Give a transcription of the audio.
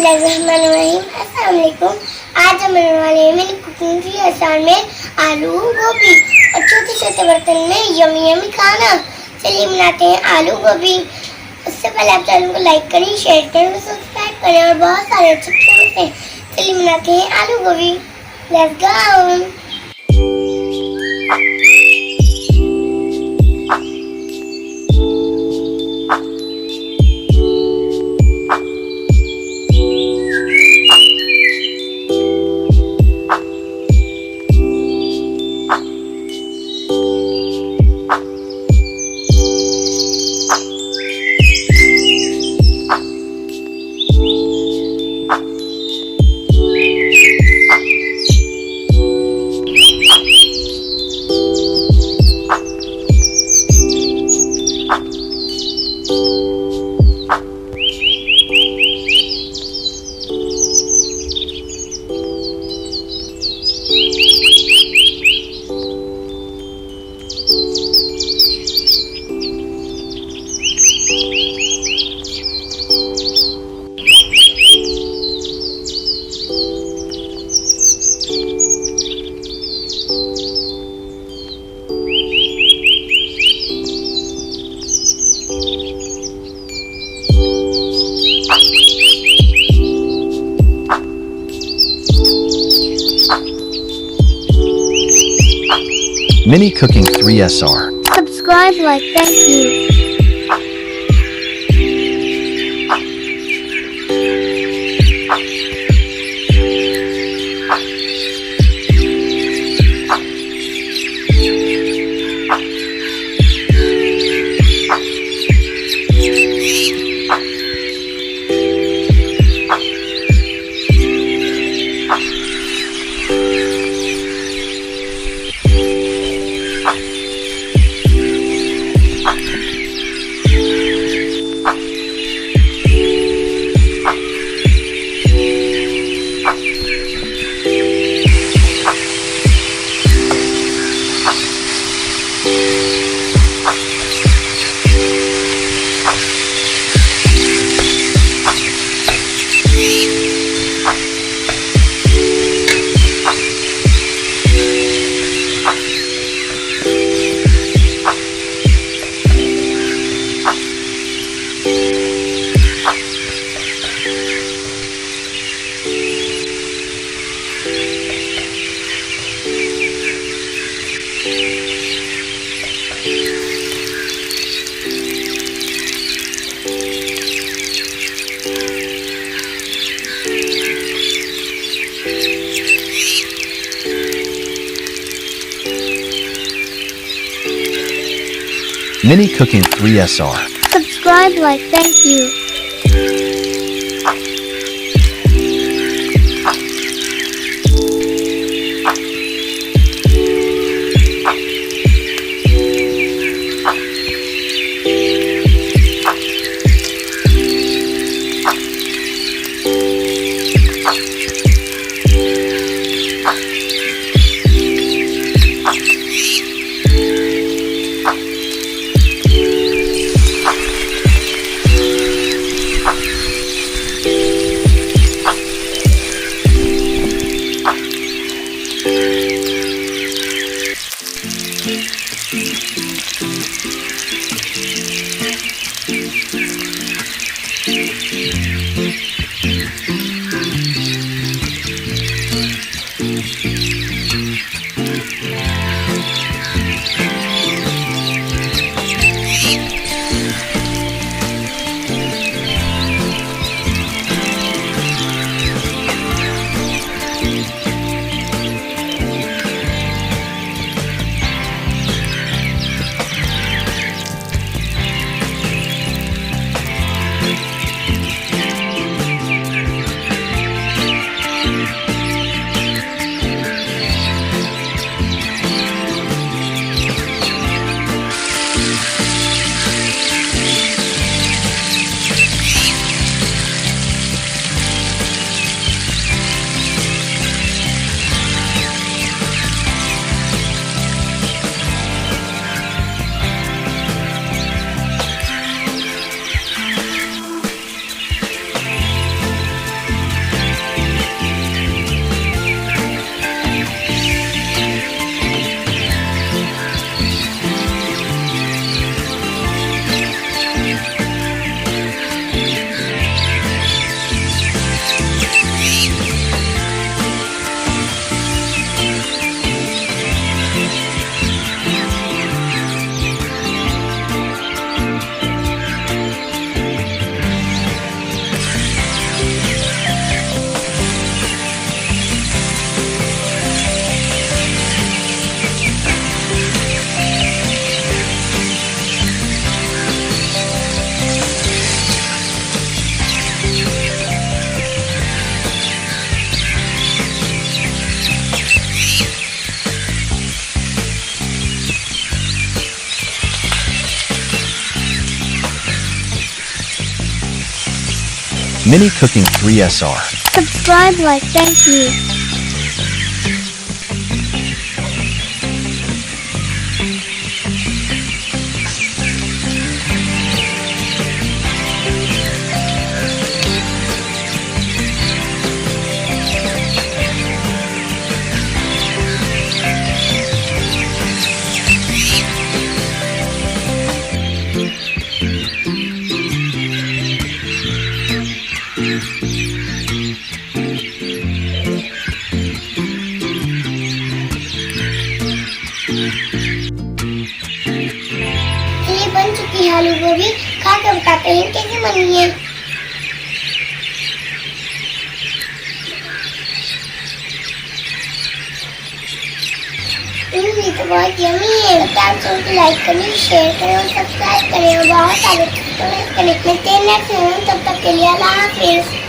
बिस्मिल्लाहिर्रहमानिर्रहीम। अस्सलाम वालेकुम। आज हम बनाने वाले हैं मिनी कुकिंग की आसान में आलू गोभी और छोटे छोटे बर्तन में यमी यमी खाना। चलिए बनाते हैं आलू गोभी। उससे पहले आप चैनल को लाइक करें, शेयर करें, सब्सक्राइब करें और बहुत सारे अच्छे कमेंट्स हैं। चलिए बनाते हैं आलू गोभी। Let's go. MiniCooking3sr. Subscribe, like, thank you. MiniCooking3sr. Subscribe, like, thank you. MiniCooking3sr. Subscribe, like, thank you. ये बन चुकी है आलू गोभी, खा कर बताते हैं कैसे बनी है। ये तो बहुत यम्मी है। तो लाइक करें, शेयर करें और सब्सक्राइब करें और बहुत सारे करें। तब तक के लिए अल्लाह हाफिज़।